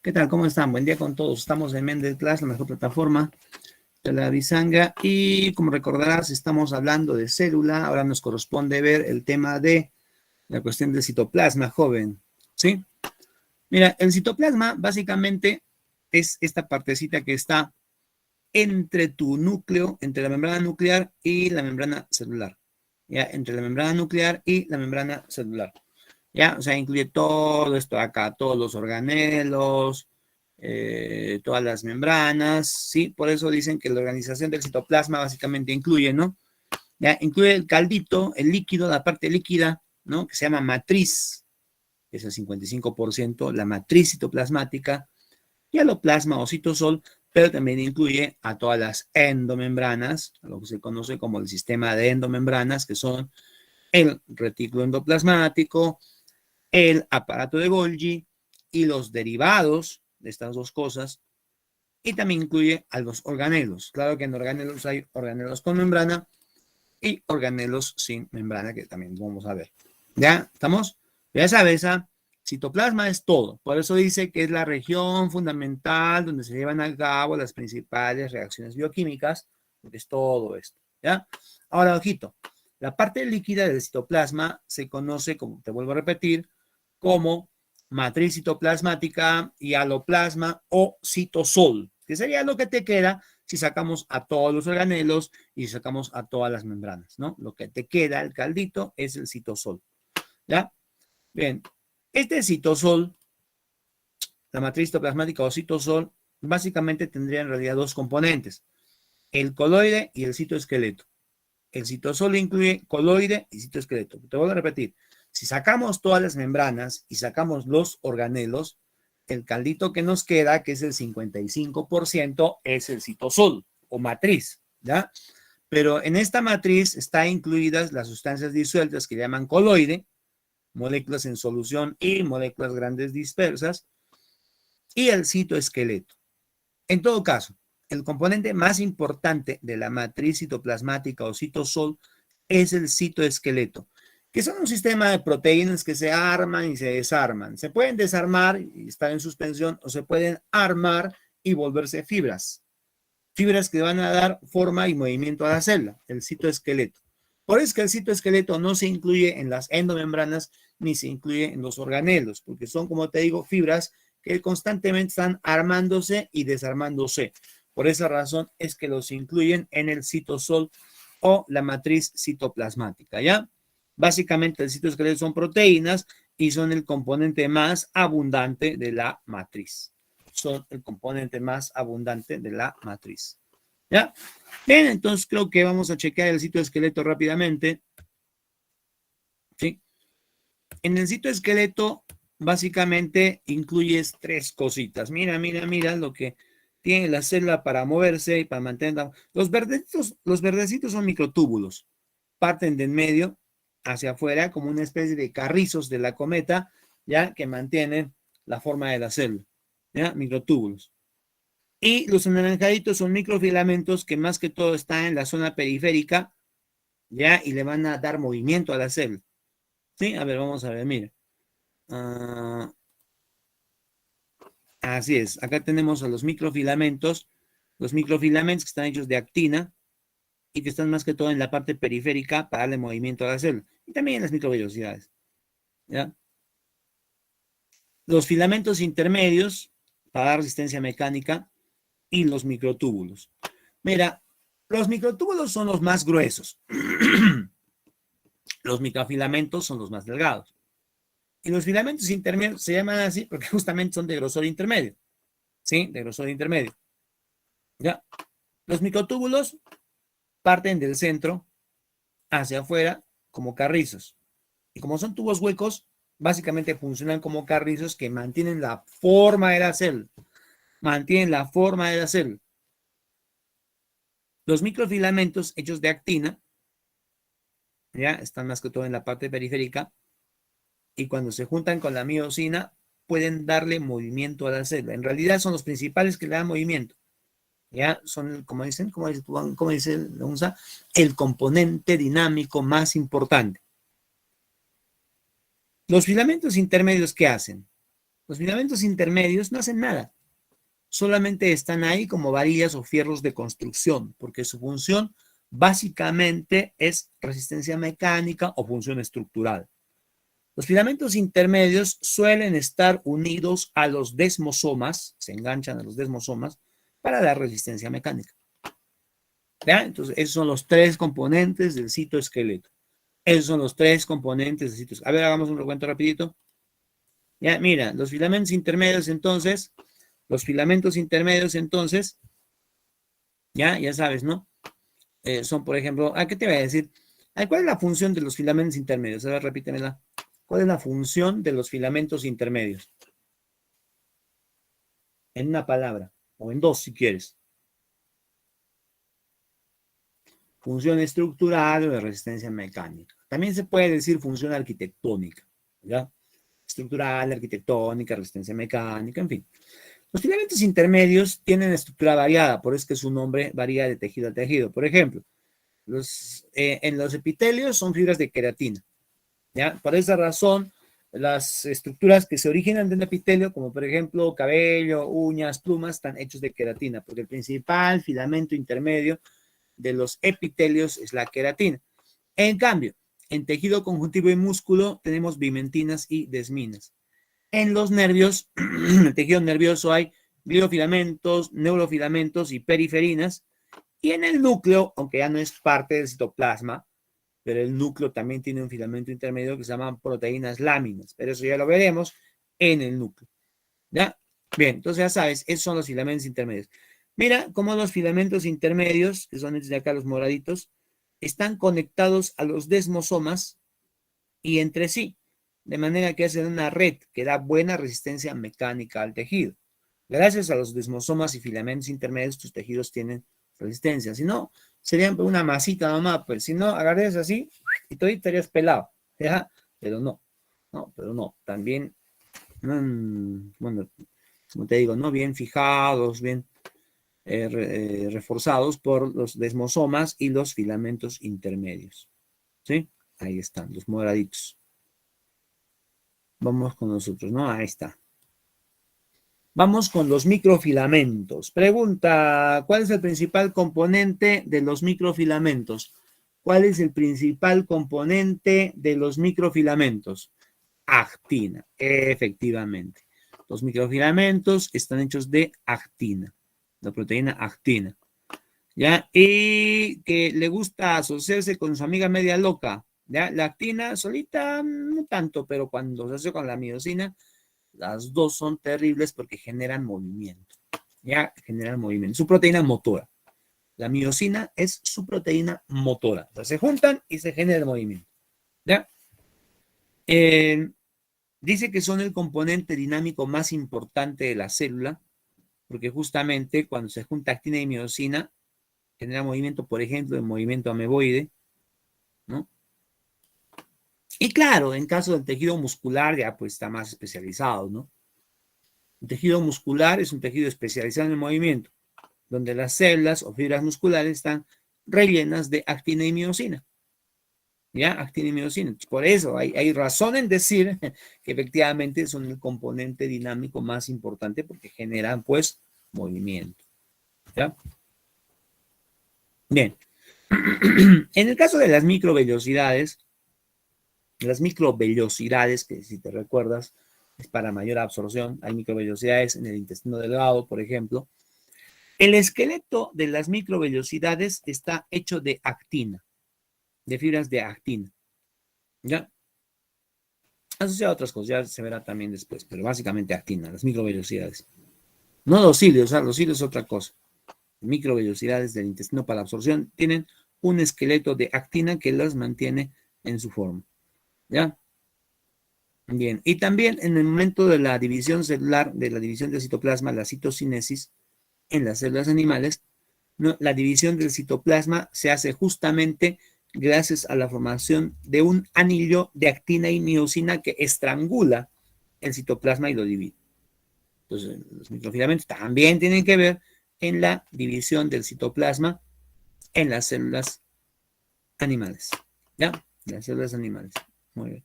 ¿Qué tal? ¿Cómo están? Buen día con todos. Estamos en Mendel Class, la mejor plataforma de la bisanga. Y como recordarás, estamos hablando de célula. Ahora nos corresponde ver el tema de la cuestión del citoplasma, joven. ¿Sí? Mira, el citoplasma básicamente es esta partecita que está entre tu núcleo, entre la membrana nuclear y la membrana celular. ¿Ya? Entre la membrana nuclear y la membrana celular. ¿Ya? O sea, incluye todo esto acá, todos los organelos, todas las membranas, ¿sí? Por eso dicen que la organización del citoplasma básicamente incluye, ¿no? Ya, incluye el caldito, el líquido, la parte líquida, ¿no? Que se llama matriz, que es el 55%, la matriz citoplasmática, y aloplasma o citosol, pero también incluye a todas las endomembranas, lo que se conoce como el sistema de endomembranas, que son el retículo endoplasmático, el aparato de Golgi y los derivados de estas dos cosas, y también incluye a los organelos. Claro que en organelos hay organelos con membrana y organelos sin membrana, que también vamos a ver. ¿Ya? ¿Estamos? Ya sabes, citoplasma es todo. Por eso dice que es la región fundamental donde se llevan a cabo las principales reacciones bioquímicas, porque es todo esto. ¿Ya? Ahora, ojito, la parte líquida del citoplasma se conoce, como te vuelvo a repetir, como matriz citoplasmática y aloplasma o citosol, que sería lo que te queda si sacamos a todos los organelos y sacamos a todas las membranas, ¿no? Lo que te queda, el caldito, es el citosol, ¿ya? Bien, este citosol, la matriz citoplasmática o citosol, básicamente tendría en realidad dos componentes, el coloide y el citoesqueleto. El citosol incluye coloide y citoesqueleto. Te voy a repetir, si sacamos todas las membranas y sacamos los organelos, el caldito que nos queda, que es el 55%, es el citosol o matriz, ¿ya? Pero en esta matriz están incluidas las sustancias disueltas que llaman coloide, moléculas en solución y moléculas grandes dispersas, y el citoesqueleto. En todo caso, el componente más importante de la matriz citoplasmática o citosol es el citoesqueleto, que son un sistema de proteínas que se arman y se desarman. Se pueden desarmar y estar en suspensión o se pueden armar y volverse fibras. Fibras que van a dar forma y movimiento a la célula, el citoesqueleto. Por eso es que el citoesqueleto no se incluye en las endomembranas ni se incluye en los organelos, porque son, como te digo, fibras que constantemente están armándose y desarmándose. Por esa razón es que los incluyen en el citosol o la matriz citoplasmática, ¿ya? Básicamente el citoesqueleto son proteínas y son el componente más abundante de la matriz. Son el componente más abundante de la matriz. ¿Ya? Bien, entonces creo que vamos a chequear el citoesqueleto rápidamente. ¿Sí? En el citoesqueleto básicamente incluyes tres cositas. Mira lo que tiene la célula para moverse y para mantener. Los verdecitos son microtúbulos. Parten de en medio hacia afuera como una especie de carrizos de la cometa, ya que mantienen la forma de la célula. ¿Ya? Microtúbulos. Y los anaranjaditos son microfilamentos que más que todo están en la zona periférica, ¿ya? Y le van a dar movimiento a la célula. ¿Sí? A ver, vamos a ver, mira. Así es, acá tenemos a los microfilamentos que están hechos de actina y que están más que todo en la parte periférica para darle movimiento a la célula. Y también en las microvellosidades, ¿ya? Los filamentos intermedios para dar resistencia mecánica y los microtúbulos. Mira, los microtúbulos son los más gruesos. Los microfilamentos son los más delgados. Y los filamentos intermedios se llaman así porque justamente son de grosor intermedio. ¿Sí? De grosor intermedio. ¿Ya? Los microtúbulos parten del centro hacia afuera como carrizos. Y como son tubos huecos, básicamente funcionan como carrizos que mantienen la forma de la célula. Mantienen la forma de la célula. Los microfilamentos hechos de actina, ya están más que todo en la parte periférica, y cuando se juntan con la miosina, pueden darle movimiento a la célula. En realidad son los principales que le dan movimiento. Ya son, como dice la UNSA, el componente dinámico más importante. Los filamentos intermedios, ¿qué hacen? Los filamentos intermedios no hacen nada. Solamente están ahí como varillas o fierros de construcción, porque su función básicamente es resistencia mecánica o función estructural. Los filamentos intermedios suelen estar unidos a los desmosomas, se enganchan a los desmosomas para dar resistencia mecánica. ¿Ya? Entonces, esos son los tres componentes del citoesqueleto. Esos son los tres componentes del citoesqueleto. A ver, hagamos un recuento rapidito. Ya, mira, los filamentos intermedios entonces, ya sabes, ¿no? Son, por ejemplo, ¿qué te voy a decir? ¿Cuál es la función de los filamentos intermedios? A ver, repítemela. ¿Cuál es la función de los filamentos intermedios? En una palabra, o en dos si quieres. Función estructural o de resistencia mecánica. También se puede decir función arquitectónica, ¿ya? Estructural, arquitectónica, resistencia mecánica, en fin. Los filamentos intermedios tienen estructura variada, por eso es que su nombre varía de tejido a tejido. Por ejemplo, en los epitelios son fibras de queratina, ¿ya? Por esa razón, las estructuras que se originan del epitelio, como por ejemplo cabello, uñas, plumas, están hechos de queratina, porque el principal filamento intermedio de los epitelios es la queratina. En cambio, en tejido conjuntivo y músculo tenemos bimentinas y desminas. En los nervios, en el tejido nervioso hay gliofilamentos, neurofilamentos y periferinas. Y en el núcleo, aunque ya no es parte del citoplasma, pero el núcleo también tiene un filamento intermedio que se llaman proteínas láminas. Pero eso ya lo veremos en el núcleo. ¿Ya? Bien, entonces ya sabes, esos son los filamentos intermedios. Mira cómo los filamentos intermedios, que son estos de acá los moraditos, están conectados a los desmosomas y entre sí, de manera que hacen una red que da buena resistencia mecánica al tejido. Gracias a los desmosomas y filamentos intermedios, tus tejidos tienen resistencia. Si no, serían una masita nomás, pues si no, agarres así y todo estarías pelado, ¿ya? Pero no, también, bueno, como te digo, ¿no? Bien fijados, bien reforzados por los desmosomas y los filamentos intermedios, ¿sí? Ahí están, los moraditos. Vamos con nosotros, ¿no? Ahí está. Vamos con los microfilamentos. Pregunta, ¿cuál es el principal componente de los microfilamentos? ¿Cuál es el principal componente de los microfilamentos? Actina, efectivamente. Los microfilamentos están hechos de actina, la proteína actina. ¿Ya? Y que le gusta asociarse con su amiga media loca, ¿ya? La actina solita no tanto, pero cuando se asocia con la miosina, las dos son terribles porque generan movimiento, ¿ya? Generan movimiento. Su proteína motora. La miosina es su proteína motora. O sea, se juntan y se genera el movimiento, ¿ya? Dice que son el componente dinámico más importante de la célula, porque justamente cuando se junta actina y miosina, genera movimiento, por ejemplo, el movimiento ameboide, ¿no? Y claro, en caso del tejido muscular ya pues está más especializado, ¿no? El tejido muscular es un tejido especializado en el movimiento, donde las células o fibras musculares están rellenas de actina y miosina. ¿Ya? Actina y miosina. Por eso hay razón en decir que efectivamente son el componente dinámico más importante porque generan pues movimiento. ¿Ya? Bien. En el caso de las microvellosidades, que si te recuerdas, es para mayor absorción. Hay microvellosidades en el intestino delgado, por ejemplo. El esqueleto de las microvellosidades está hecho de actina, de fibras de actina. ¿Ya? Asociado a otras cosas, ya se verá también después, pero básicamente actina, las microvellosidades. No los cilios, los cilios es otra cosa. Microvellosidades del intestino para la absorción tienen un esqueleto de actina que las mantiene en su forma. ¿Ya? Bien, y también en el momento de la división celular, de la división del citoplasma, la citocinesis, en las células animales, ¿no? La división del citoplasma se hace justamente gracias a la formación de un anillo de actina y miosina que estrangula el citoplasma y lo divide. Entonces, los microfilamentos también tienen que ver en la división del citoplasma en las células animales. ¿Ya? En las células animales. Muy bien.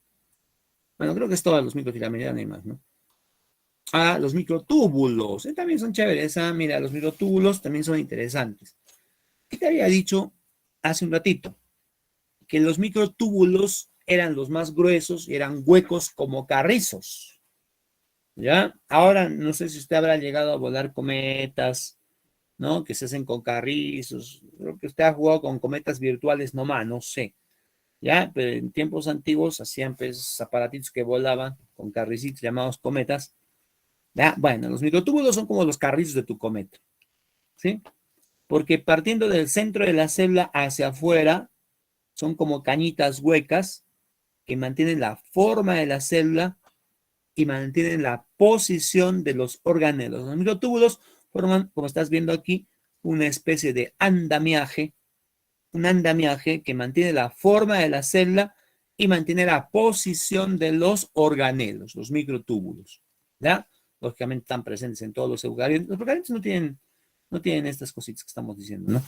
Bueno, creo que es todos los microfilamentos, ya no hay más, ¿no? a los microtúbulos. También son chéveres. Mira, los microtúbulos también son interesantes. ¿Qué te había dicho hace un ratito? Que los microtúbulos eran los más gruesos y eran huecos como carrizos. ¿Ya? Ahora, no sé si usted habrá llegado a volar cometas, ¿no? Que se hacen con carrizos. Creo que usted ha jugado con cometas virtuales nomás, no sé. ¿Ya? Pero en tiempos antiguos hacían pues aparatitos que volaban con carricitos llamados cometas. ¿Ya? Bueno, los microtúbulos son como los carrizos de tu cometa, ¿sí? Porque partiendo del centro de la célula hacia afuera, son como cañitas huecas que mantienen la forma de la célula y mantienen la posición de los organelos. Los microtúbulos forman, como estás viendo aquí, una especie de andamiaje, un andamiaje que mantiene la forma de la célula y mantiene la posición de los organelos, los microtúbulos. ¿Ya? Lógicamente están presentes en todos los eucariotas. Los eucariotas no tienen estas cositas que estamos diciendo, ¿no?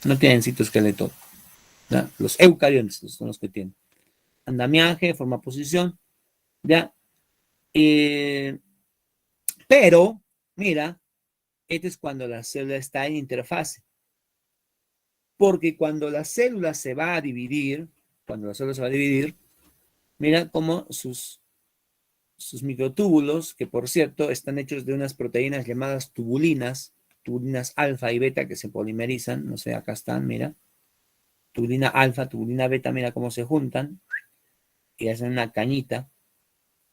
No tienen citoesqueleto. ¿Ya? Los eucariotas son los que tienen. Andamiaje, forma, posición, ¿ya? Eh, pero, mira, este es cuando la célula está en interfase. Porque cuando la célula se va a dividir, mira cómo sus microtúbulos, que por cierto están hechos de unas proteínas llamadas tubulinas alfa y beta que se polimerizan, no sé, acá están, mira, tubulina alfa, tubulina beta, mira cómo se juntan y hacen una cañita.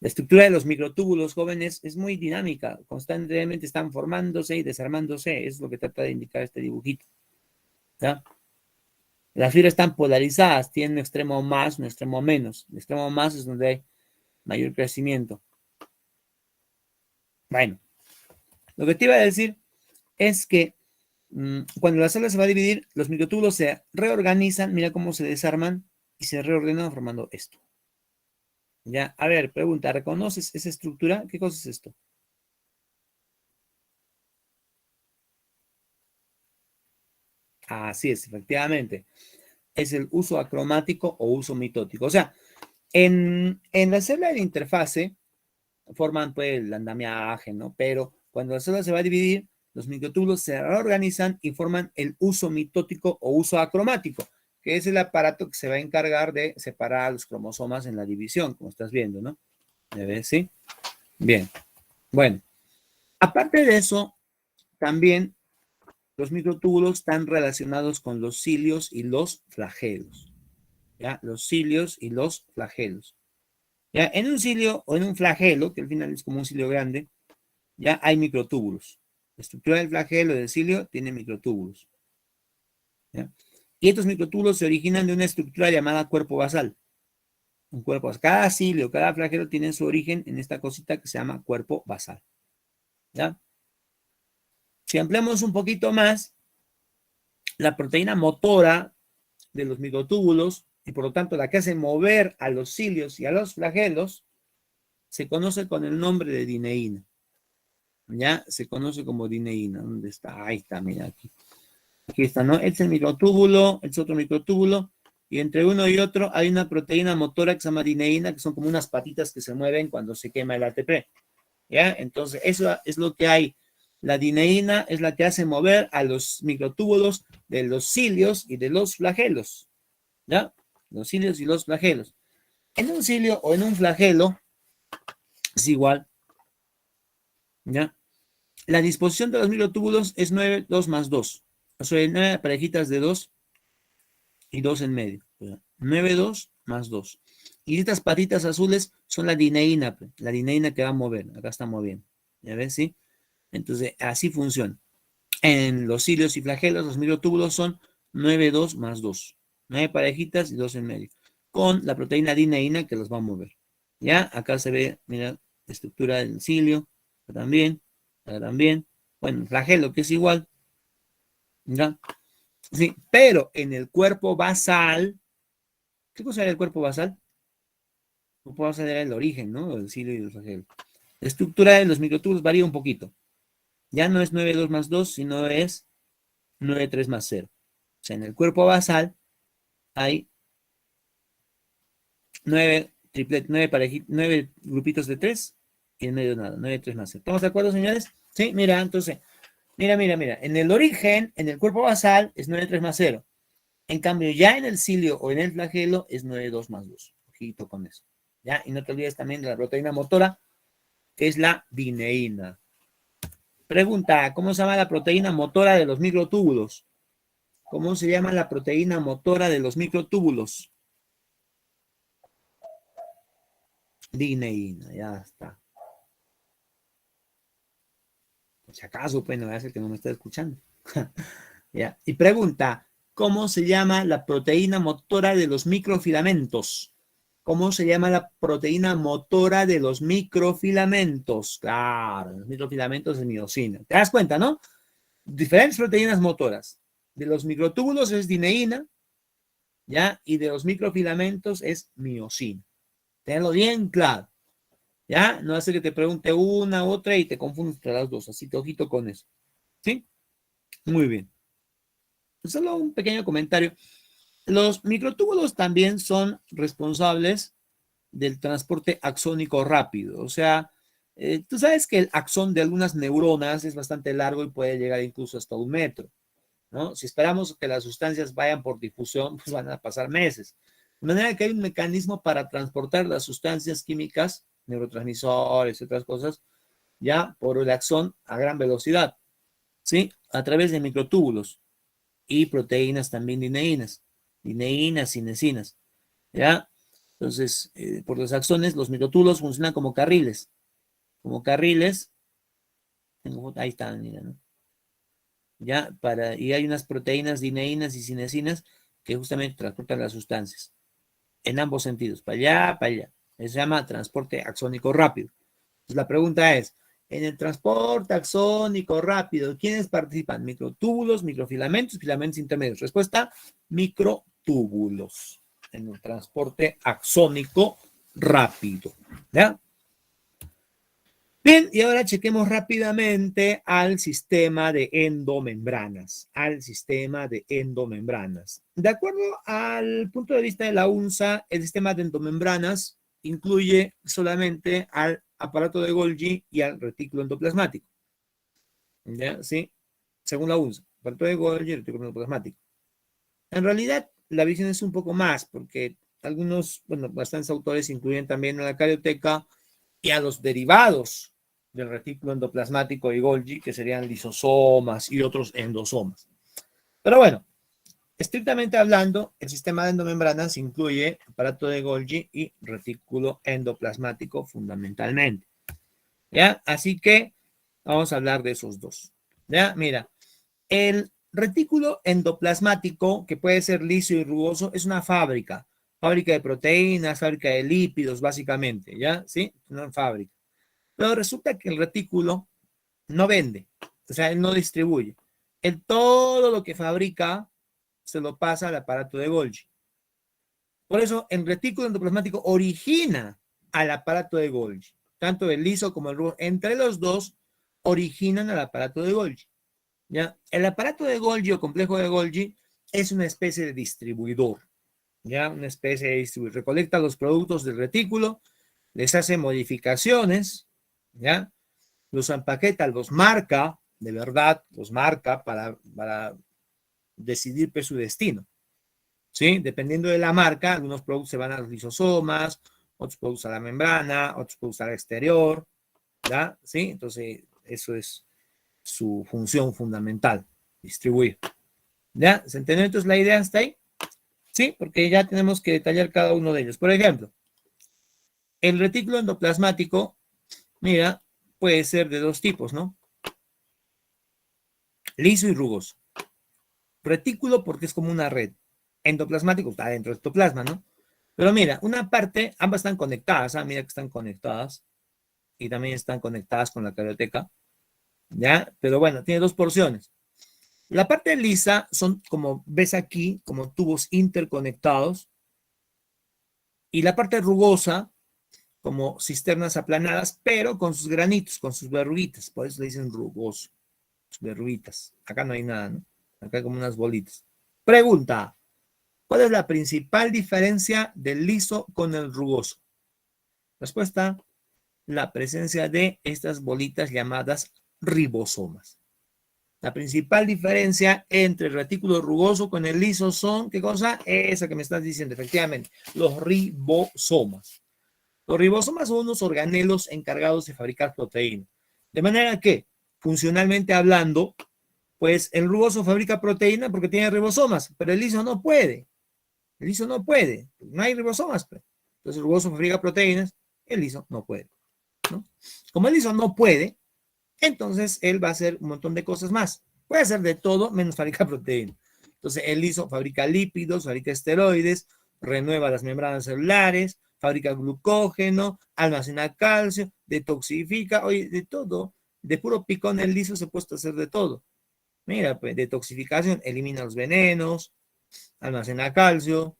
La estructura de los microtúbulos jóvenes es muy dinámica, constantemente están formándose y desarmándose, es lo que trata de indicar este dibujito. ¿Ya? Las fibras están polarizadas, tienen un extremo más, un extremo menos. El extremo más es donde hay mayor crecimiento. Bueno, lo que te iba a decir es que cuando la célula se va a dividir, los microtúbulos se reorganizan, mira cómo se desarman y se reordenan formando esto. Ya, a ver, pregunta, ¿reconoces esa estructura? ¿Qué cosa es esto? Así es, efectivamente. Es el uso acromático o uso mitótico. O sea, en la célula de interfase forman pues el andamiaje, ¿no? Pero cuando la célula se va a dividir, los microtúbulos se reorganizan y forman el uso mitótico o uso acromático, que es el aparato que se va a encargar de separar los cromosomas en la división, como estás viendo, ¿no? ¿Me ves? ¿Sí? Bien. Bueno, aparte de eso, también los microtúbulos están relacionados con los cilios y los flagelos. ¿Ya? Los cilios y los flagelos. ¿Ya? En un cilio o en un flagelo, que al final es como un cilio grande, ya hay microtúbulos. La estructura del flagelo del cilio tiene microtúbulos. ¿Ya? Y estos microtúbulos se originan de una estructura llamada cuerpo basal. Un cuerpo basal. Cada cilio, cada flagelo tiene su origen en esta cosita que se llama cuerpo basal. ¿Ya? Si ampliamos un poquito más, la proteína motora de los microtúbulos y por lo tanto la que hace mover a los cilios y a los flagelos se conoce con el nombre de dineína. Ya se conoce como dineína. ¿Dónde está? Ahí está, mira aquí. Aquí está, ¿no? Este es el microtúbulo, este es otro microtúbulo, y entre uno y otro hay una proteína motora que se llama dineína, que son como unas patitas que se mueven cuando se quema el ATP. ¿Ya? Entonces, eso es lo que hay. La dineína es la que hace mover a los microtúbulos de los cilios y de los flagelos. ¿Ya? Los cilios y los flagelos. En un cilio o en un flagelo es igual. ¿Ya? La disposición de los microtúbulos es 9, 2 más 2. O sea, 9 parejitas de 2 y 2 en medio. 9, 2 más 2. Y estas patitas azules son la dineína que va a mover. Acá está moviendo. ¿Ya ves? ¿Sí? Entonces, así funciona. En los cilios y flagelos, los microtúbulos son 9, 2 más 2. 9 parejitas y 2 en medio. Con la proteína dineína que los va a mover. ¿Ya? Acá se ve, mira, la estructura del cilio. Acá también. Acá también. Bueno, el flagelo, que es igual. ¿Ya? Sí, pero en el cuerpo basal, ¿qué cosa era el cuerpo basal? El cuerpo basal era el origen, ¿no? El cilio y el flagelo. La estructura de los microtúbulos varía un poquito. Ya no es 9 2 más 2, sino es 9 3 más 0. O sea, en el cuerpo basal hay 9 grupitos de 3 y en medio nada, 9,3 más 0. ¿Estamos de acuerdo, señores? Sí, mira, entonces, mira. En el origen, en el cuerpo basal, es 9,3 más 0. En cambio, ya en el cilio o en el flagelo es 9,2 más 2. Ojito con eso. ¿Ya? Y no te olvides también de la proteína motora, que es la dineína. Pregunta, ¿cómo se llama la proteína motora de los microtúbulos? ¿Cómo se llama la proteína motora de los microtúbulos? Dineína, ya está. Por si acaso, pues no voy a hacer que no me esté escuchando. ¿Ya? Y pregunta, ¿cómo se llama la proteína motora de los microfilamentos? ¿Cómo se llama la proteína motora de los microfilamentos? Claro, los microfilamentos de miosina. ¿Te das cuenta, no? Diferentes proteínas motoras. De los microtúbulos es dineína, ¿ya? Y de los microfilamentos es miosina. Tenlo bien claro, ¿ya? No hace que te pregunte una, otra y te confundes entre las dos. Así que ojito con eso. ¿Sí? Muy bien. Solo un pequeño comentario. Los microtúbulos también son responsables del transporte axónico rápido. O sea, tú sabes que el axón de algunas neuronas es bastante largo y puede llegar incluso hasta 1 metro, ¿no? Si esperamos que las sustancias vayan por difusión, pues van a pasar meses. De manera que hay un mecanismo para transportar las sustancias químicas, neurotransmisores y otras cosas, ya por el axón a gran velocidad, ¿sí? A través de microtúbulos y proteínas también dineínas, cinesinas, ¿ya? Entonces, por los axones, los microtúbulos funcionan como carriles, ahí están, mira, ¿no? ¿Ya? Y hay unas proteínas dineínas y cinesinas que justamente transportan las sustancias, en ambos sentidos, para allá, para allá. Eso se llama transporte axónico rápido. Entonces, la pregunta es, en el transporte axónico rápido, ¿quiénes participan? Microtúbulos, microfilamentos, filamentos intermedios. Respuesta, microtúbulos en el transporte axónico rápido. ¿Ya? Bien, y ahora chequemos rápidamente al sistema de endomembranas, De acuerdo al punto de vista de la UNSA, el sistema de endomembranas incluye solamente al aparato de Golgi y al retículo endoplasmático. ¿Ya? ¿Sí? Según la UNSA, aparato de Golgi y retículo endoplasmático. En realidad, la visión es un poco más, porque bastantes autores incluyen también a la carioteca y a los derivados del retículo endoplasmático y Golgi, que serían lisosomas y otros endosomas. Pero bueno, estrictamente hablando, el sistema de endomembranas incluye aparato de Golgi y retículo endoplasmático fundamentalmente. ¿Ya? Así que vamos a hablar de esos dos. ¿Ya? Mira, el retículo endoplasmático, que puede ser liso y rugoso, es una fábrica de proteínas, fábrica de lípidos, básicamente, ¿ya? ¿Sí? Una fábrica. Pero resulta que el retículo no vende, o sea, él no distribuye. Él todo lo que fabrica se lo pasa al aparato de Golgi. Por eso, el retículo endoplasmático origina al aparato de Golgi. Tanto el liso como el rugoso, entre los dos, originan al aparato de Golgi. ¿Ya? El aparato de Golgi o complejo de Golgi es una especie de distribuidor, ¿ya? Una especie de distribuidor. Recolecta los productos del retículo, les hace modificaciones, ¿ya? Los empaqueta, los marca, de verdad, los marca para decidir pues, su destino, ¿sí? Dependiendo de la marca, algunos productos se van a los lisosomas, otros productos a la membrana, otros productos al exterior, ¿ya? ¿Sí? Entonces, eso es su función fundamental, distribuir. ¿Ya? ¿Se entendió entonces la idea hasta ahí? Sí, porque ya tenemos que detallar cada uno de ellos. Por ejemplo, el retículo endoplasmático, mira, puede ser de dos tipos, ¿no? Liso y rugoso. Retículo porque es como una red. Endoplasmático está dentro del citoplasma, ¿no? Pero mira, una parte, ambas están conectadas, mira que están conectadas y también están conectadas con la carioteca, ¿ya? Pero bueno, tiene dos porciones. La parte lisa son, como ves aquí, como tubos interconectados, y la parte rugosa, como cisternas aplanadas, pero con sus granitos, con sus verruguitas, por eso le dicen rugoso, sus verruguitas. Acá no hay nada, ¿no? Acá hay como unas bolitas. Pregunta, ¿cuál es la principal diferencia del liso con el rugoso? Respuesta, la presencia de estas bolitas llamadas ribosomas. La principal diferencia entre el retículo rugoso con el liso son, ¿qué cosa? Esa que me estás diciendo, efectivamente, los ribosomas. Los ribosomas son unos organelos encargados de fabricar proteínas. De manera que, funcionalmente hablando, pues el rugoso fabrica proteína porque tiene ribosomas, pero el liso no puede. El liso no puede. No hay ribosomas. Pues. Entonces el rugoso fabrica proteínas, el liso no puede. ¿No? Como el liso no puede, entonces él va a hacer un montón de cosas más. Puede hacer de todo menos fabricar proteína. Entonces el liso fabrica lípidos, fabrica esteroides, renueva las membranas celulares, fabrica glucógeno, almacena calcio, detoxifica, oye, de todo. De puro picón el liso se ha puesto a hacer de todo. Mira, pues detoxificación, elimina los venenos, almacena calcio,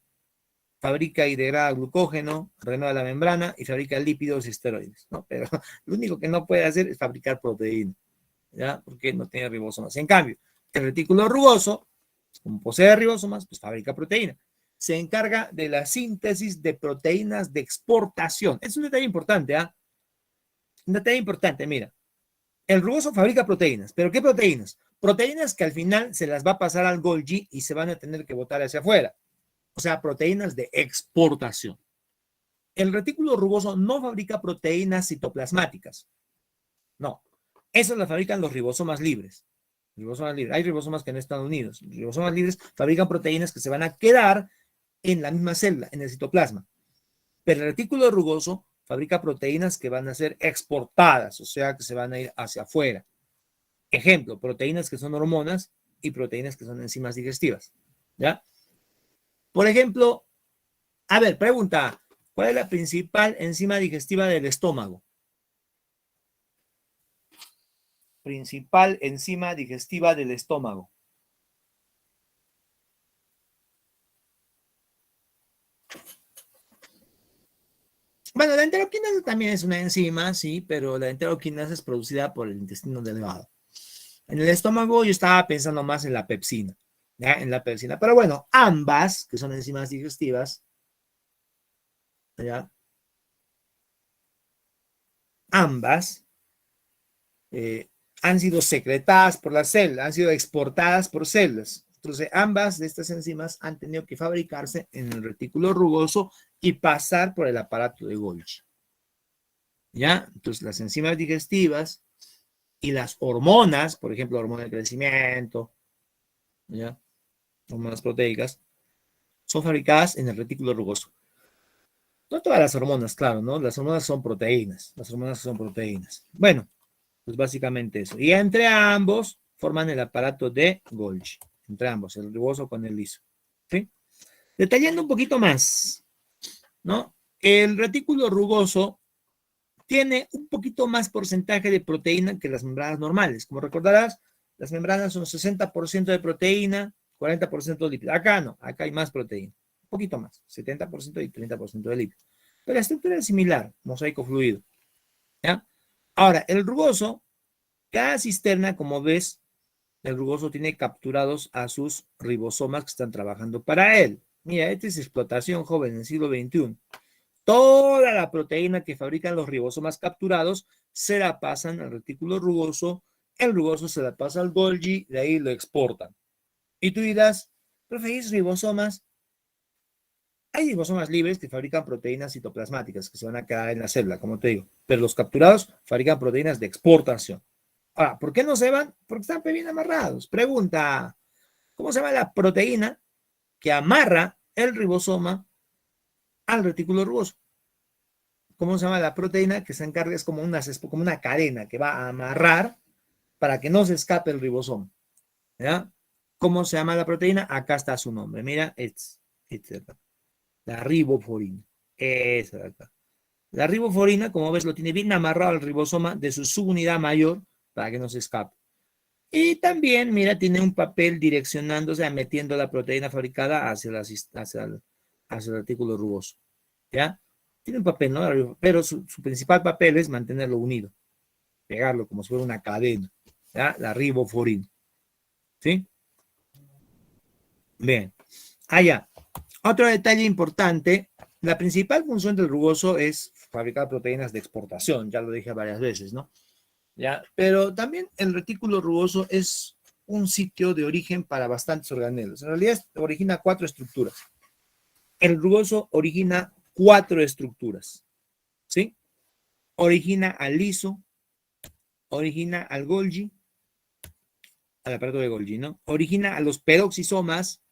fabrica y degrada glucógeno, renueva la membrana y fabrica lípidos y esteroides, ¿no? Pero lo único que no puede hacer es fabricar proteína, ¿ya? Porque no tiene ribosomas. En cambio, el retículo rugoso, como posee ribosomas, pues fabrica proteína. Se encarga de la síntesis de proteínas de exportación. Es un detalle importante, ¿ah? Un detalle importante, mira. El rugoso fabrica proteínas, pero ¿qué proteínas? Proteínas que al final se las va a pasar al Golgi y se van a tener que botar hacia afuera. O sea, proteínas de exportación. El retículo rugoso no fabrica proteínas citoplasmáticas. No. Esas las fabrican los ribosomas libres. Ribosomas libres. Hay ribosomas que no están unidos. Los ribosomas libres fabrican proteínas que se van a quedar en la misma célula, en el citoplasma. Pero el retículo rugoso fabrica proteínas que van a ser exportadas, o sea, que se van a ir hacia afuera. Ejemplo, proteínas que son hormonas y proteínas que son enzimas digestivas. ¿Ya? Por ejemplo, a ver, pregunta, ¿cuál es la principal enzima digestiva del estómago? Principal enzima digestiva del estómago. Bueno, la enteroquinasa también es una enzima, sí, pero la enteroquinasa es producida por el intestino delgado. En el estómago yo estaba pensando más en la pepsina, ¿ya? En la pepsina. Pero bueno, ambas, que son enzimas digestivas, ¿ya? Ambas han sido secretadas por las células, han sido exportadas por células. Entonces, ambas de estas enzimas han tenido que fabricarse en el retículo rugoso y pasar por el aparato de Golgi. ¿Ya? Entonces, las enzimas digestivas y las hormonas, por ejemplo, hormona de crecimiento, ¿ya? Hormonas proteicas, son fabricadas en el retículo rugoso. No todas las hormonas, claro, ¿no? Las hormonas son proteínas. Las hormonas son proteínas. Bueno, pues básicamente eso. Y entre ambos forman el aparato de Golgi. Entre ambos, el rugoso con el liso. ¿Sí? Detallando un poquito más, ¿no? El retículo rugoso tiene un poquito más porcentaje de proteína que las membranas normales. Como recordarás, las membranas son 60% de proteína, 40% de lípido. Acá no, acá hay más proteína. Un poquito más, 70% y 30% de lípido. Pero la estructura es similar, mosaico fluido. ¿Ya? Ahora, el rugoso, cada cisterna, como ves, el rugoso tiene capturados a sus ribosomas que están trabajando para él. Mira, esta es explotación joven en el siglo XXI. Toda la proteína que fabrican los ribosomas capturados se la pasan al retículo rugoso, el rugoso se la pasa al Golgi, de ahí lo exportan. Y tú dirás, ¿preferís ribosomas? Hay ribosomas libres que fabrican proteínas citoplasmáticas que se van a quedar en la célula, como te digo, pero los capturados fabrican proteínas de exportación. Ahora, ¿por qué no se van? Porque están bien amarrados. Pregunta, ¿cómo se llama la proteína que amarra el ribosoma al retículo rugoso? ¿Cómo se llama la proteína que se encarga? Es como una cadena que va a amarrar para que no se escape el ribosoma. ¿Ya? ¿Cómo se llama la proteína? Acá está su nombre. Mira, es la riboforina. Esa de acá. La riboforina, como ves, lo tiene bien amarrado al ribosoma de su subunidad mayor para que no se escape. Y también, mira, tiene un papel direccionándose, metiendo la proteína fabricada hacia el artículo rugoso. ¿Ya? Tiene un papel, ¿no? Pero su principal papel es mantenerlo unido, pegarlo como si fuera una cadena. ¿Ya? La riboforina. ¿Sí? Bien. Allá. Otro detalle importante, la principal función del rugoso es fabricar proteínas de exportación, ya lo dije varias veces, ¿no? ¿Ya? Pero también el retículo rugoso es un sitio de origen para bastantes organelos. En realidad origina 4 estructuras. El rugoso origina 4 estructuras, ¿sí? Origina al liso, origina al Golgi, al aparato de Golgi, ¿no? Origina a los peroxisomas.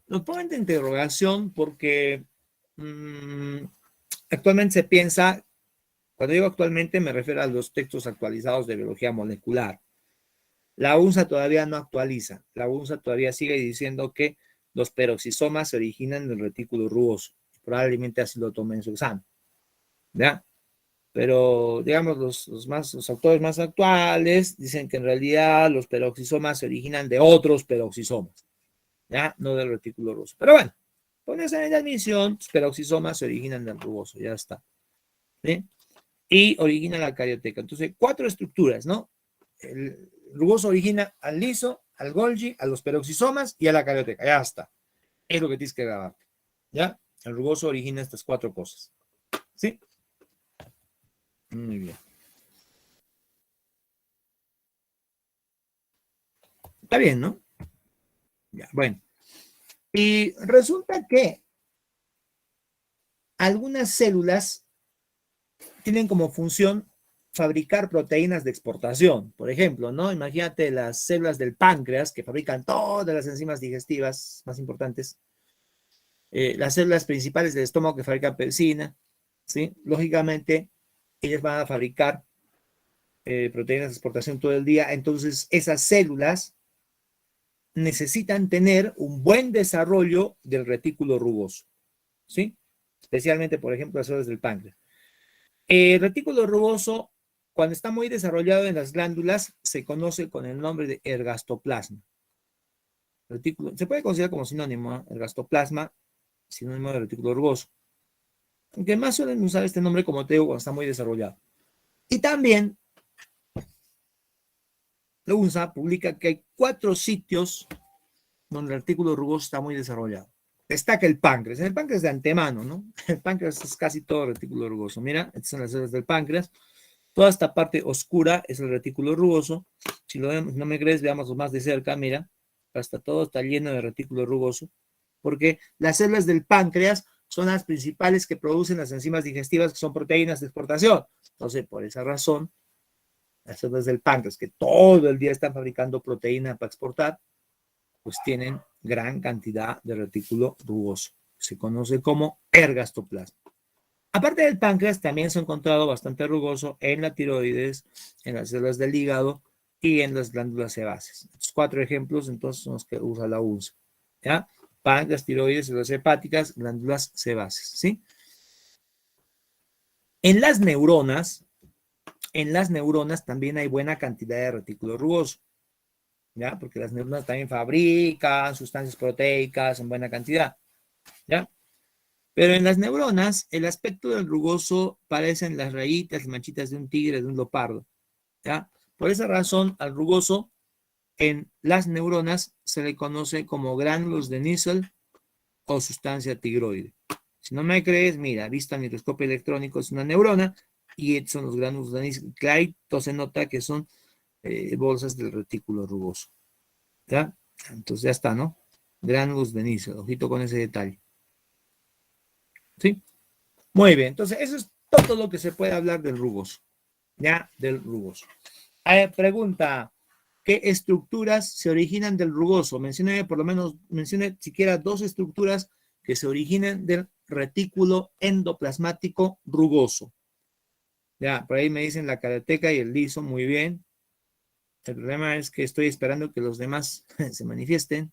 Nos ponen de interrogación porque actualmente se piensa, cuando digo actualmente me refiero a los textos actualizados de biología molecular. La UNSA todavía no actualiza. La UNSA todavía sigue diciendo que los peroxisomas se originan del retículo rugoso. Probablemente así lo tomen en su examen. ¿Ya? Pero, digamos, los autores más actuales dicen que en realidad los peroxisomas se originan de otros peroxisomas. ¿Ya? No del retículo rugoso. Pero bueno, con esa admisión, los peroxisomas se originan del rugoso. Ya está. ¿Sí? Y origina la carioteca. Entonces, 4 estructuras, ¿no? El rugoso origina al liso, al Golgi, a los peroxisomas y a la carioteca. Ya está. Es lo que tienes que grabar. ¿Ya? El rugoso origina estas 4 cosas. ¿Sí? Muy bien. Está bien, ¿no? Ya, bueno. Y resulta que algunas células tienen como función fabricar proteínas de exportación. Por ejemplo, ¿no? Imagínate las células del páncreas que fabrican todas las enzimas digestivas más importantes. Las células principales del estómago que fabrican pepsina, ¿sí? Lógicamente, ellas van a fabricar proteínas de exportación todo el día. Entonces, esas células necesitan tener un buen desarrollo del retículo rugoso, ¿sí? Especialmente, por ejemplo, las células del páncreas. El retículo rugoso, cuando está muy desarrollado en las glándulas, se conoce con el nombre de ergastoplasma. Retículo, se puede considerar como sinónimo, ¿eh? Ergastoplasma, sinónimo de retículo rugoso. Aunque más suelen usar este nombre, como te digo, cuando está muy desarrollado. Y también la UNSA publica que hay 4 sitios donde el retículo rugoso está muy desarrollado. Destaca el páncreas. En el páncreas de antemano, ¿no? El páncreas es casi todo retículo rugoso. Mira, estas son las células del páncreas. Toda esta parte oscura es el retículo rugoso. Si lo vemos, no me crees, veámoslo más de cerca. Mira, hasta todo está lleno de retículo rugoso. Porque las células del páncreas son las principales que producen las enzimas digestivas, que son proteínas de exportación. Entonces, por esa razón, las células del páncreas, que todo el día están fabricando proteína para exportar, pues tienen gran cantidad de retículo rugoso. Se conoce como ergastoplasma. Aparte del páncreas, también se ha encontrado bastante rugoso en la tiroides, en las células del hígado y en las glándulas sebáceas. Estos 4 ejemplos, entonces, son los que usa la UNSA. ¿Ya? Páncreas, tiroides, células hepáticas, glándulas sebáceas. ¿Sí? En las neuronas también hay buena cantidad de retículo rugoso. ¿Ya? Porque las neuronas también fabrican sustancias proteicas en buena cantidad. ¿Ya? Pero en las neuronas, el aspecto del rugoso parecen las rayitas, las manchitas de un tigre, de un leopardo. ¿Ya? Por esa razón, al rugoso en las neuronas se le conoce como gránulos de Nissl o sustancia tigroide. Si no me crees, mira, vista al microscopio electrónico es una neurona y estos son los gránulos de Nissl. Clarito se nota que son bolsas del retículo rugoso. ¿Ya? Entonces ya está, ¿no? Gránulos de Nissl. Ojito con ese detalle. ¿Sí? Muy bien. Entonces, eso es todo lo que se puede hablar del rugoso. ¿Ya? Del rugoso. Pregunta. ¿Qué estructuras se originan del rugoso? Mencione por lo menos, mencione siquiera 2 estructuras que se originen del retículo endoplasmático rugoso. Ya, por ahí me dicen la carioteca y el liso, muy bien. El problema es que estoy esperando que los demás se manifiesten.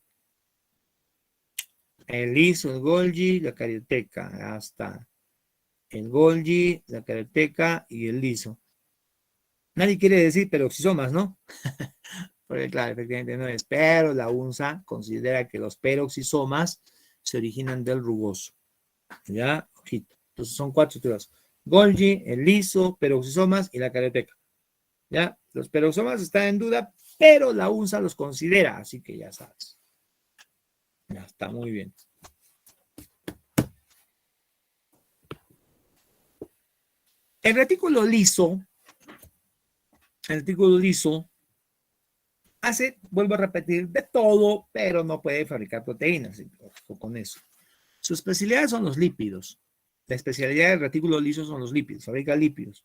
El liso, el Golgi, la carioteca. Ya está. El Golgi, la carioteca y el liso. Nadie quiere decir peroxisomas, ¿no? Porque claro, efectivamente no es, pero la UNSA considera que los peroxisomas se originan del rugoso. ¿Ya? Ojito. Entonces son 4 estructuras. Golgi, el liso, peroxisomas y la carioteca. ¿Ya? Los peroxisomas están en duda, pero la UNSA los considera, así que ya sabes. Ya está, muy bien. El retículo liso hace, vuelvo a repetir, de todo, pero no puede fabricar proteínas. Ojo con eso. Su especialidad son los lípidos. La especialidad del retículo liso son los lípidos, fabrica lípidos.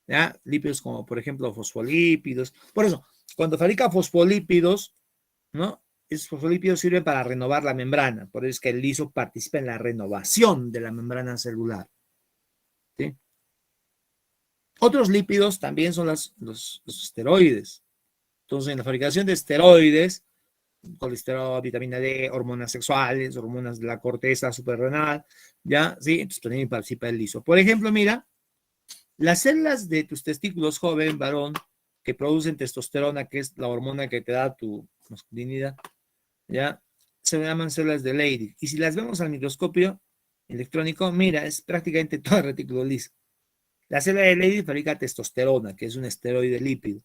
¿Ya? Lípidos como, por ejemplo, fosfolípidos. Por eso, cuando fabrica fosfolípidos, ¿no? Esos fosfolípidos sirven para renovar la membrana. Por eso es que el liso participa en la renovación de la membrana celular. ¿Sí? Otros lípidos también son los esteroides. Entonces, en la fabricación de esteroides, colesterol, vitamina D, hormonas sexuales, hormonas de la corteza suprarrenal, ¿ya? Sí, entonces también participa el liso. Por ejemplo, mira, las células de tus testículos, joven, varón, que producen testosterona, que es la hormona que te da tu masculinidad, ¿ya? Se llaman células de Leydig. Y si las vemos al microscopio electrónico, mira, es prácticamente todo el retículo liso. La célula de Leydig fabrica testosterona, que es un esteroide lípido,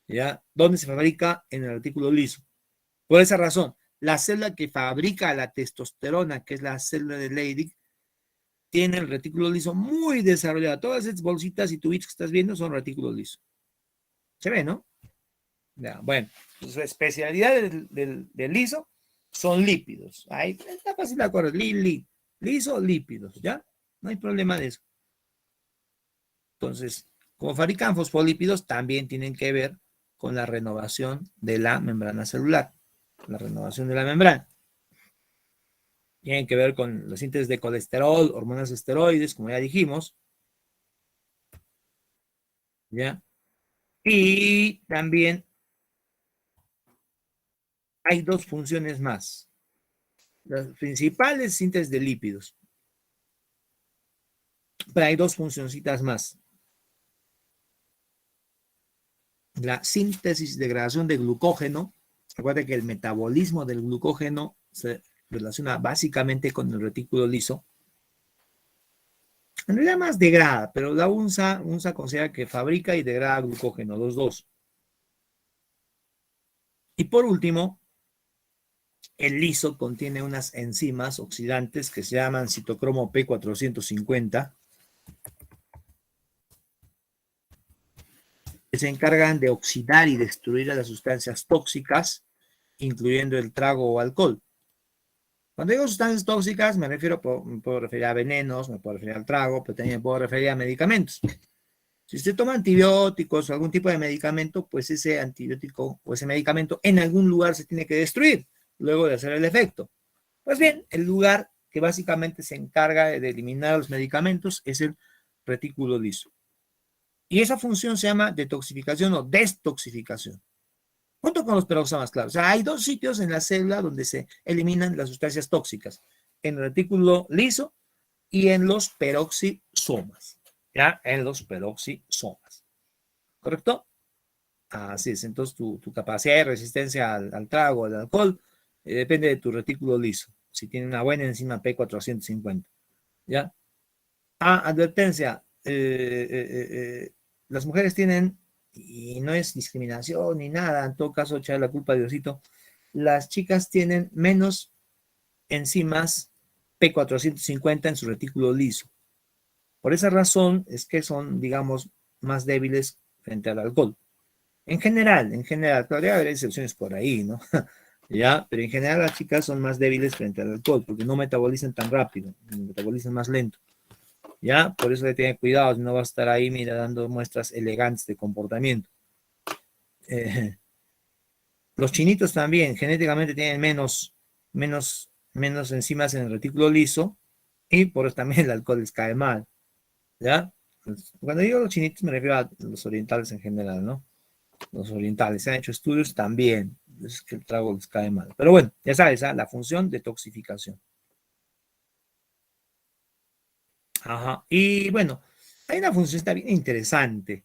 ¿ya? ¿Dónde se fabrica? En el retículo liso. Por esa razón, la célula que fabrica la testosterona, que es la célula de Leydig, tiene el retículo liso muy desarrollado. Todas esas bolsitas y tubitos que estás viendo son retículo liso. Se ve, ¿no? Ya, bueno, su especialidad del liso son lípidos. Ahí está fácil de acuerdo. Liso, lípidos, ¿ya? No hay problema de eso. Entonces, como fabrican fosfolípidos, también tienen que ver con la renovación de la membrana celular. La renovación de la membrana. Tienen que ver con la síntesis de colesterol, hormonas esteroides, como ya dijimos. ¿Ya? Y también hay dos funciones más. Las principales síntesis de lípidos. Pero hay dos funcioncitas más. La síntesis y degradación de glucógeno. Recuerda que el metabolismo del glucógeno se relaciona básicamente con el retículo liso. En realidad más degrada, pero la UNSA considera que fabrica y degrada glucógeno, los dos. Y por último, el liso contiene unas enzimas oxidantes que se llaman citocromo P450, que se encargan de oxidar y destruir a las sustancias tóxicas, incluyendo el trago o alcohol. Cuando digo sustancias tóxicas, me puedo referir a venenos, me puedo referir al trago, pero también me puedo referir a medicamentos. Si usted toma antibióticos o algún tipo de medicamento, pues ese antibiótico o ese medicamento en algún lugar se tiene que destruir luego de hacer el efecto. Pues bien, el lugar que básicamente se encarga de eliminar los medicamentos es el retículo liso. Y esa función se llama detoxificación o destoxificación, junto con los peroxisomas, claro. O sea, hay dos sitios en la célula donde se eliminan las sustancias tóxicas, en el retículo liso y en los peroxisomas. ¿Ya? En los peroxisomas. ¿Correcto? Así es. Entonces, tu capacidad de resistencia al trago, al alcohol, depende de tu retículo liso. Si tiene una buena enzima P450. ¿Ya? Advertencia. Las mujeres tienen, y no es discriminación ni nada, en todo caso, echar la culpa a Diosito, las chicas tienen menos enzimas P450 en su retículo liso. Por esa razón es que son, digamos, más débiles frente al alcohol. En general, podría haber excepciones por ahí, ¿no? Ya, pero en general las chicas son más débiles frente al alcohol porque no metabolizan tan rápido, metabolizan más lento. ¿Ya? Por eso hay que tener cuidado, no va a estar ahí, mira, dando muestras elegantes de comportamiento. Los chinitos también, genéticamente tienen menos enzimas en el retículo liso y por eso también el alcohol les cae mal. ¿Ya? Cuando digo los chinitos me refiero a los orientales en general, ¿no? Los orientales, se han hecho estudios también, es que el trago les cae mal. Pero bueno, ya sabes, la función de toxificación. Ajá. Y bueno, hay una función bien interesante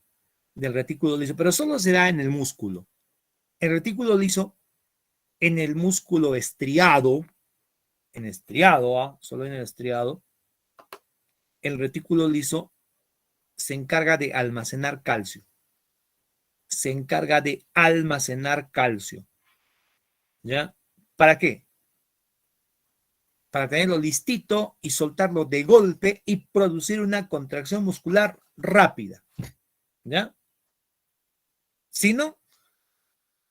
del retículo liso, pero solo se da en el músculo. El retículo liso, en el músculo estriado, solo en el estriado, el retículo liso se encarga de almacenar calcio. Se encarga de almacenar calcio. ¿Ya? ¿Para qué? Para tenerlo listito y soltarlo de golpe y producir una contracción muscular rápida, ¿ya? Si no,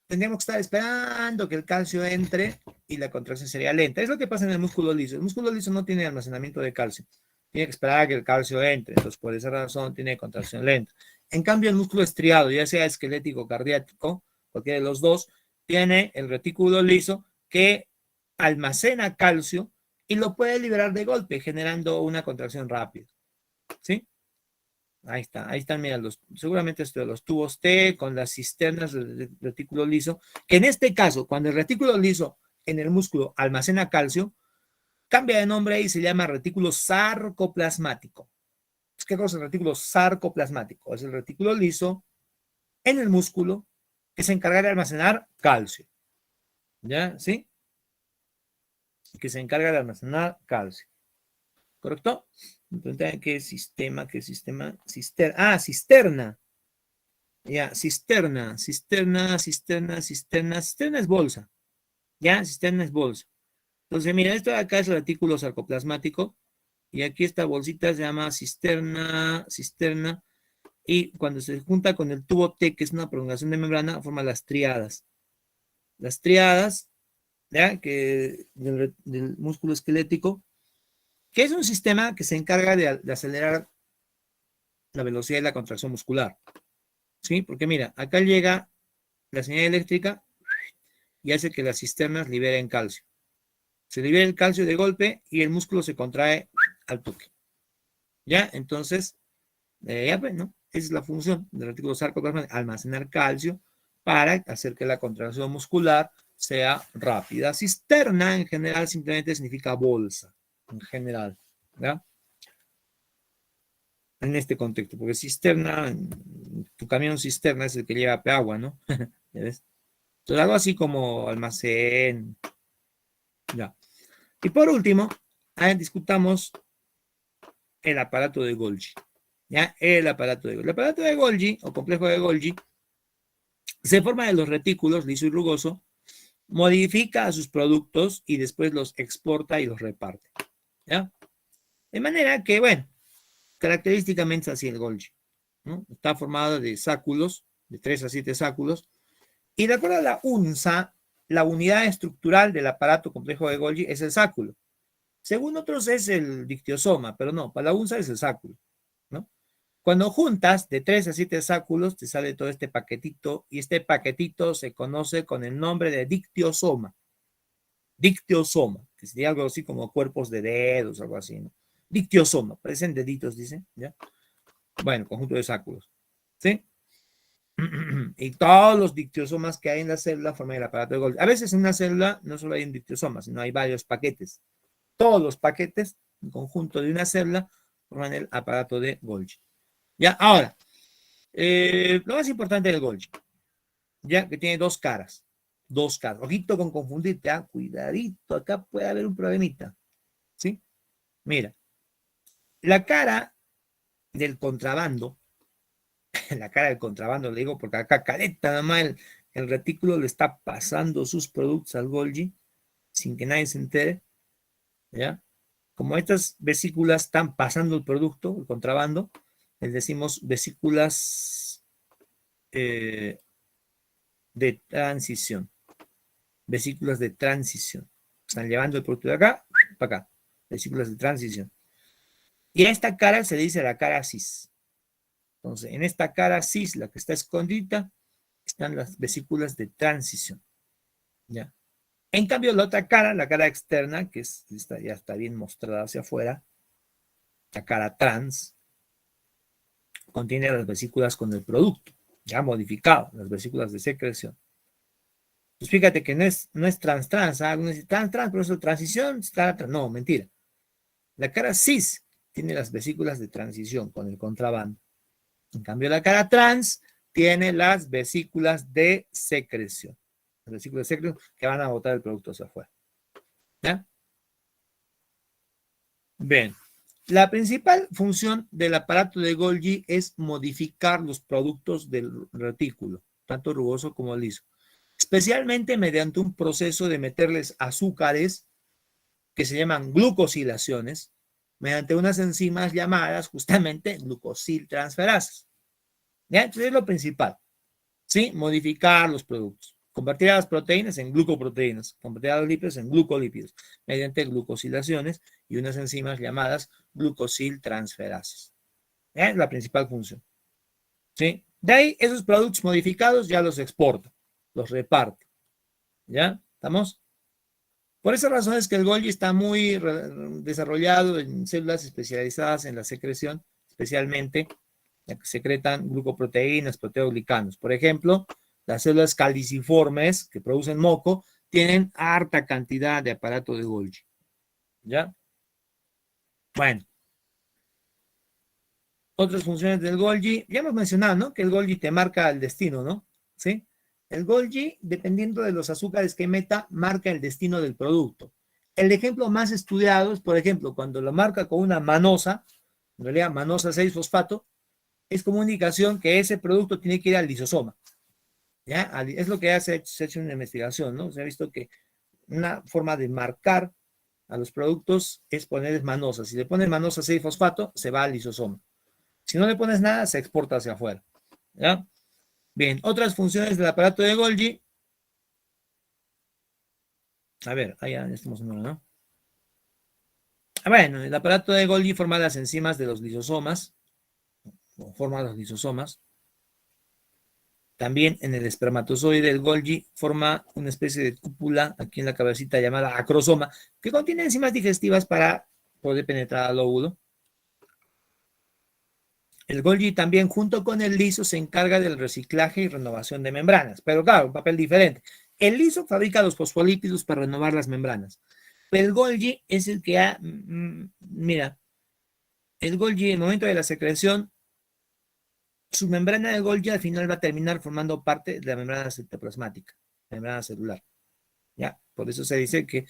tendríamos que estar esperando que el calcio entre y la contracción sería lenta. Es lo que pasa en el músculo liso. El músculo liso no tiene almacenamiento de calcio. Tiene que esperar a que el calcio entre. Entonces, por esa razón, tiene contracción lenta. En cambio, el músculo estriado, ya sea esquelético o cardíaco, cualquiera de los dos, tiene el retículo liso que almacena calcio y lo puede liberar de golpe, generando una contracción rápida. ¿Sí? Ahí están, mira, seguramente los tubos T con las cisternas del retículo liso, que en este caso, cuando el retículo liso en el músculo almacena calcio, cambia de nombre y se llama retículo sarcoplasmático. ¿Qué cosa es el retículo sarcoplasmático? Es el retículo liso en el músculo que se encarga de almacenar calcio. ¿Ya? ¿Sí? Que se encarga de almacenar calcio. ¿Correcto? Entonces, ¿qué sistema? ¿Qué sistema? Cisterna. Ya, cisterna es bolsa. Ya, cisterna es bolsa. Entonces, mira, esto de acá es el retículo sarcoplasmático. Y aquí esta bolsita se llama cisterna. Y cuando se junta con el tubo T, que es una prolongación de membrana, forma las triadas. Las triadas, ¿ya? Del músculo esquelético, que es un sistema que se encarga de acelerar la velocidad de la contracción muscular. ¿Sí? Porque mira, acá llega la señal eléctrica y hace que las cisternas liberen calcio. Se libera el calcio de golpe y el músculo se contrae al toque. ¿Ya? Entonces, ya pues, ¿no? Esa es la función del retículo sarcoplasmático, almacenar calcio para hacer que la contracción muscular sea rápida. Cisterna en general simplemente significa bolsa, en general, ¿ya? En este contexto, porque cisterna, tu camión cisterna es el que lleva agua, ¿no? ¿Ya ves? Entonces, algo así como almacén, ya. Y por último, discutamos el aparato de Golgi. ¿Ya? El aparato de Golgi, o complejo de Golgi, se forma de los retículos liso y rugoso, modifica a sus productos y después los exporta y los reparte. ¿Ya? De manera que, bueno, característicamente es así el Golgi, ¿no? Está formado de sáculos, de 3 a 7 sáculos, y de acuerdo a la UNSA, la unidad estructural del aparato complejo de Golgi es el sáculo. Según otros es el dictiosoma, pero no, para la UNSA es el sáculo, ¿no? Cuando juntas de 3 a 7 sáculos, te sale todo este paquetito, y este paquetito se conoce con el nombre de dictiosoma. Dictiosoma, que sería algo así como cuerpos de dedos, algo así, ¿no? Dictiosoma, parecen deditos, dicen, ¿ya? Bueno, conjunto de sáculos, ¿sí? Y todos los dictiosomas que hay en la célula forman el aparato de Golgi. A veces en una célula no solo hay un dictiosoma, sino hay varios paquetes. Todos los paquetes, en conjunto de una célula, forman el aparato de Golgi. Ya, ahora, lo más importante del Golgi, ya que tiene dos caras. Dos caras. Ojito con confundirte, cuidadito, acá puede haber un problemita. ¿Sí? Mira, la cara del contrabando, la cara del contrabando, le digo porque acá caleta nada más el retículo le está pasando sus productos al Golgi sin que nadie se entere, ¿ya? Como estas vesículas están pasando el producto, el contrabando, les decimos vesículas de transición. Vesículas de transición. Están llevando el producto de acá para acá. Vesículas de transición. Y a esta cara se le dice la cara cis. Entonces, en esta cara cis, la que está escondida, están las vesículas de transición. ¿Ya? En cambio, la otra cara, la cara externa, que ya está bien mostrada hacia afuera, la cara trans, contiene las vesículas con el producto, ya modificado, las vesículas de secreción. Pues fíjate que no es trans, algunos dicen trans, pero eso transición, no, mentira. La cara cis tiene las vesículas de transición con el contrabando. En cambio, la cara trans tiene las vesículas de secreción. Las vesículas de secreción que van a botar el producto hacia afuera. ¿Ya? Bien. La principal función del aparato de Golgi es modificar los productos del retículo, tanto rugoso como liso, especialmente mediante un proceso de meterles azúcares que se llaman glucosilaciones, mediante unas enzimas llamadas justamente glucosiltransferasas. ¿Ya? Entonces es lo principal, ¿sí? Modificar los productos. Convertir a las proteínas en glucoproteínas, convertir a los lípidos en glucolípidos, mediante glucosilaciones y unas enzimas llamadas glucosiltransferasas. ¿Ya? Es la principal función, ¿sí? De ahí, esos productos modificados ya los exporta, los reparte. ¿Ya? ¿Estamos? Por esa razón es que el Golgi está muy desarrollado en células especializadas en la secreción, especialmente que secretan glucoproteínas, proteoglicanos. Por ejemplo, las células caliciformes que producen moco tienen harta cantidad de aparato de Golgi. ¿Ya? Bueno. Otras funciones del Golgi, ya hemos mencionado, ¿no? Que el Golgi te marca el destino, ¿no? ¿Sí? El Golgi, dependiendo de los azúcares que meta, marca el destino del producto. El ejemplo más estudiado es, por ejemplo, cuando lo marca con una manosa, en realidad manosa 6-fosfato, es como indicación que ese producto tiene que ir al lisosoma. ¿Ya? Es lo que se ha hecho una investigación, ¿no? Se ha visto que una forma de marcar a los productos es ponerles manosa. Si le pones manosa 6-fosfato, se va al lisosoma. Si no le pones nada, se exporta hacia afuera. ¿Ya? Bien, otras funciones del aparato de Golgi. A ver, ya estamos en uno, ¿no? Bueno, el aparato de Golgi forma las enzimas de los lisosomas, o forma los lisosomas. También en el espermatozoide del Golgi forma una especie de cúpula aquí en la cabecita llamada acrosoma, que contiene enzimas digestivas para poder penetrar al óvulo. El Golgi también, junto con el liso, se encarga del reciclaje y renovación de membranas, pero claro, un papel diferente. El liso fabrica los fosfolípidos para renovar las membranas, pero el Golgi es el que mira, el Golgi en el momento de la secreción, su membrana de Golgi al final va a terminar formando parte de la membrana citoplasmática, membrana celular. ¿Ya? Por eso se dice que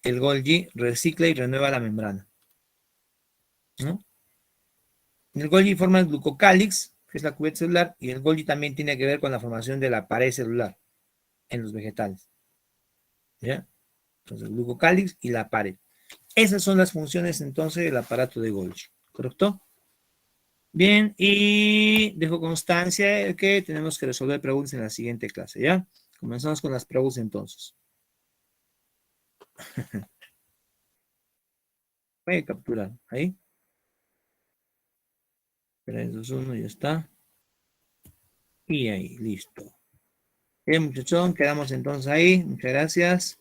el Golgi recicla y renueva la membrana, ¿no? El Golgi forma el glucocálix, que es la cubierta celular, y el Golgi también tiene que ver con la formación de la pared celular en los vegetales. ¿Ya? Entonces, el glucocálix y la pared. Esas son las funciones entonces del aparato de Golgi. ¿Correcto? Bien, y dejo constancia de que tenemos que resolver preguntas en la siguiente clase, ¿ya? Comenzamos con las preguntas entonces. Voy a capturar ahí. Espera, eso es uno, ya está. Y ahí, listo. Bien, muchachón, quedamos entonces ahí. Muchas gracias.